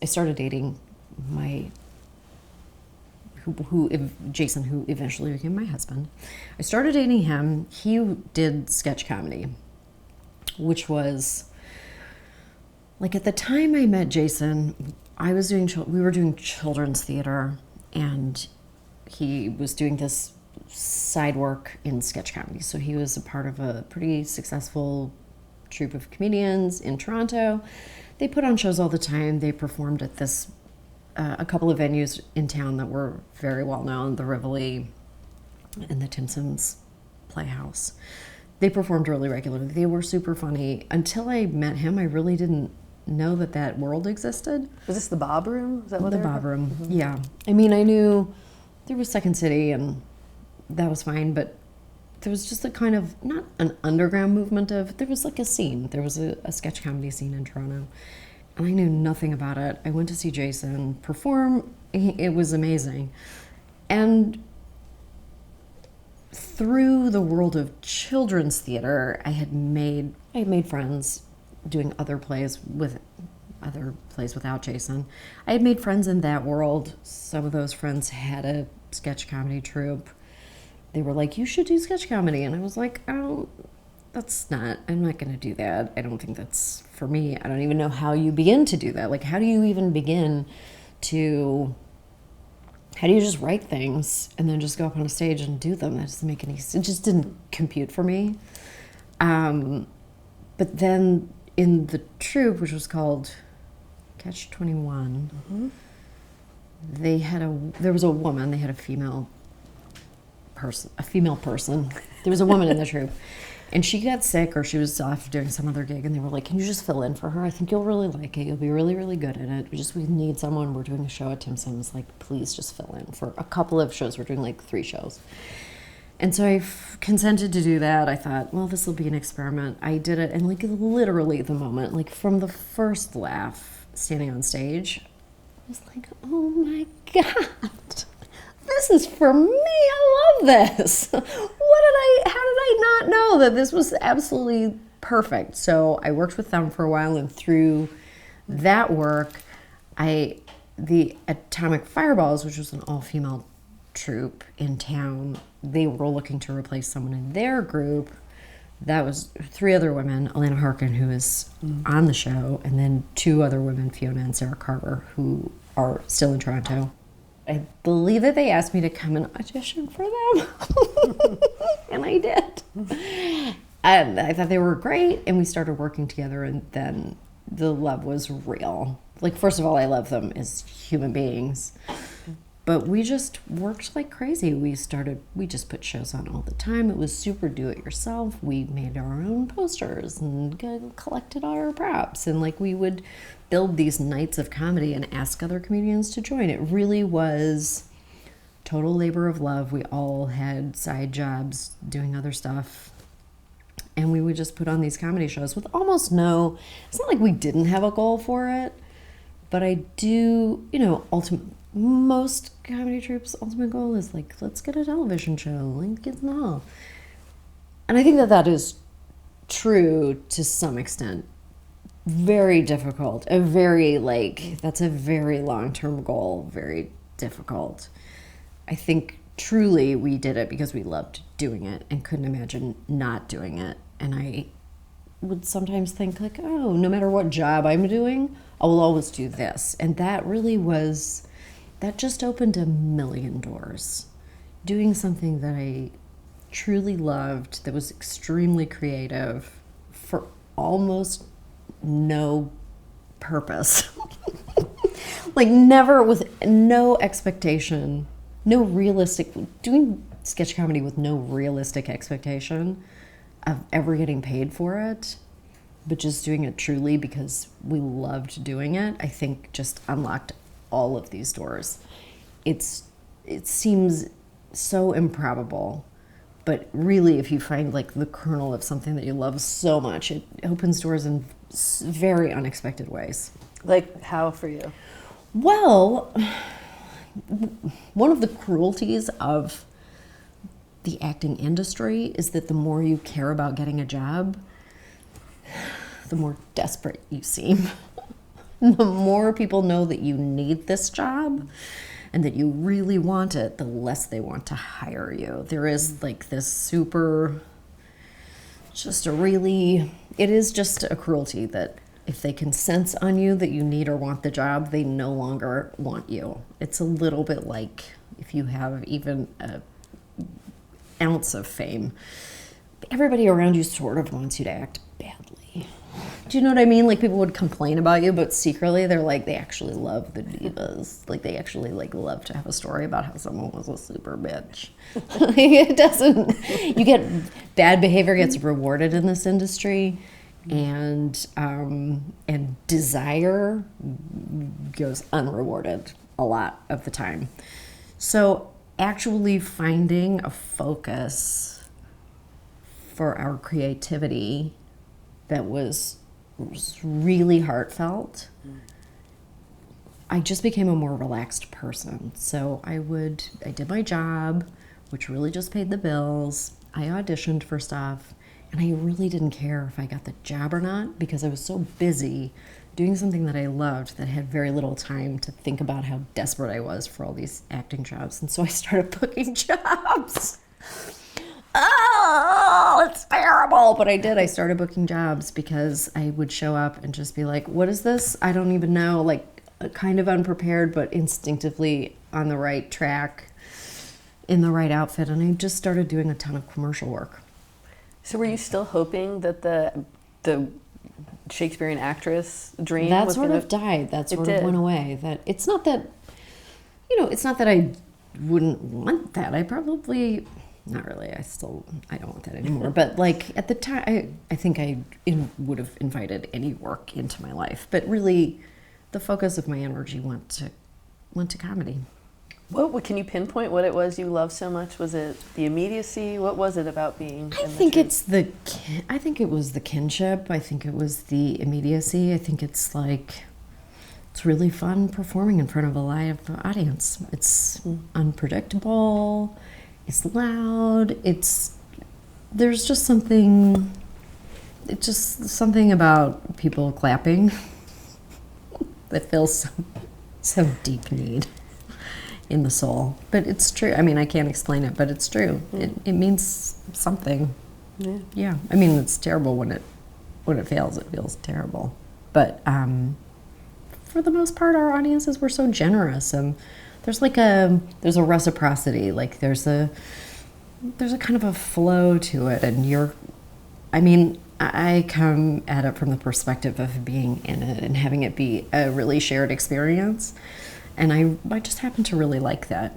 I started dating Jason, who eventually became my husband. I started dating him. He did sketch comedy, which was like at the time I met Jason, we were doing children's theater, and he was doing this side work in sketch comedy. So he was a part of a pretty successful troupe of comedians in Toronto. They put on shows all the time. They performed at a couple of venues in town that were very well known, the Rivoli and the Timpson's Playhouse. They performed really regularly. They were super funny. Until I met him, I really didn't know that world existed. Was this the Bob Room? Is that what the Bob Room? Mm-hmm. Yeah. I mean, I knew there was Second City, and that was fine, but there was just a kind of, not an underground movement there was like a scene. There was a sketch comedy scene in Toronto, and I knew nothing about it. I went to see Jason perform. It was amazing. And through the world of children's theater, I had made friends doing other plays without Jason. I had made friends in that world. Some of those friends had a sketch comedy troupe. They were like, you should do sketch comedy. And I was like, oh, I'm not going to do that. I don't think that's for me. I don't even know how you begin to do that. Like, how do you even begin to, how do you just write things and then just go up on a stage and do them? That doesn't make any sense. It just didn't compute for me. But then in the troupe, which was called Catch 21, mm-hmm. There was a woman, they had a female person. There was a woman in the troupe, and she got sick, or she was off doing some other gig, and they were like, can you just fill in for her? I think you'll really like it. You'll be really, really good at it. We need someone. We're doing a show at Timpson's. Like, please just fill in for a couple of shows. We're doing like 3 shows. And so I consented to do that. I thought, well, this will be an experiment. I did it, and like literally the moment, like from the first laugh standing on stage, I was like, oh my God, this is for me. I love this. How did I not know that this was absolutely perfect? So I worked with them for a while, and through that work, the Atomic Fireballs, which was an all-female troupe in town, they were looking to replace someone in their group. That was 3 other women, Alana Harkin, who is on the show, and then 2 other women, Fiona and Sarah Carver, who are still in Toronto. I believe that they asked me to come and audition for them, and I did. And I thought they were great, and we started working together, and then the love was real. Like, first of all, I love them as human beings, but we just worked like crazy. We just put shows on all the time. It was super do-it-yourself. We made our own posters and collected our props, and like we would build these nights of comedy and ask other comedians to join. It really was total labor of love. We all had side jobs doing other stuff, and we would just put on these comedy shows with almost no, it's not like we didn't have a goal for it, but I do, most comedy troupes' ultimate goal is like, let's get a television show, like get in the hall. And I think that is true to some extent. Very difficult. That's a very long-term goal, very difficult. I think truly we did it because we loved doing it and couldn't imagine not doing it. And I would sometimes think like, oh, no matter what job I'm doing, I will always do this. And that just opened a million doors. Doing something that I truly loved, that was extremely creative, for almost no purpose. Like, never, with no expectation, doing sketch comedy with no realistic expectation of ever getting paid for it, but just doing it truly because we loved doing it, I think just unlocked all of these doors. It seems so improbable, but really, if you find like the kernel of something that you love so much, it opens doors in very unexpected ways. Like how for you? Well, one of the cruelties of the acting industry is that the more you care about getting a job, the more desperate you seem. The more people know that you need this job and that you really want it, the less they want to hire you. There is like this super, just a really, it is just a cruelty that if they can sense on you that you need or want the job, they no longer want you. It's a little bit like if you have even an ounce of fame, everybody around you sort of wants you to act badly. Do you know what I mean? Like people would complain about you, but secretly they're like, they actually love the divas. Like they actually like love to have a story about how someone was a super bitch. Like, it doesn't, you get, bad behavior gets rewarded in this industry, and desire goes unrewarded a lot of the time. So actually finding a focus for our creativity that was really heartfelt, I just became a more relaxed person. So I did my job, which really just paid the bills. I auditioned for stuff, and I really didn't care if I got the job or not because I was so busy doing something that I loved that I had very little time to think about how desperate I was for all these acting jobs. And so I started booking jobs. Oh, it's terrible. But I did. I started booking jobs because I would show up and just be like, what is this? I don't even know. Like, kind of unprepared, but instinctively on the right track, in the right outfit. And I just started doing a ton of commercial work. So were you still hoping that the Shakespearean actress dream That was sort gonna... of died. That sort did. of went away. That it's not that, it's not that I wouldn't want that. I probably, not really. I don't want that anymore. But like at the time, I think I would have invited any work into my life. But really, the focus of my energy went to comedy. What can you pinpoint what it was you loved so much? Was it the immediacy? What was it about being? I think I think it was the kinship. I think it was the immediacy. I think it's really fun performing in front of a live audience. It's unpredictable. It's loud. There's just something. It's just something about people clapping that fills some deep need in the soul. But it's true. I mean, I can't explain it, but it's true. It means something. Yeah. I mean, it's terrible when it fails. It feels terrible. But for the most part, our audiences were so generous, and there's a reciprocity. Like there's a kind of a flow to it, and I come at it from the perspective of being in it and having it be a really shared experience. And I just happen to really like that.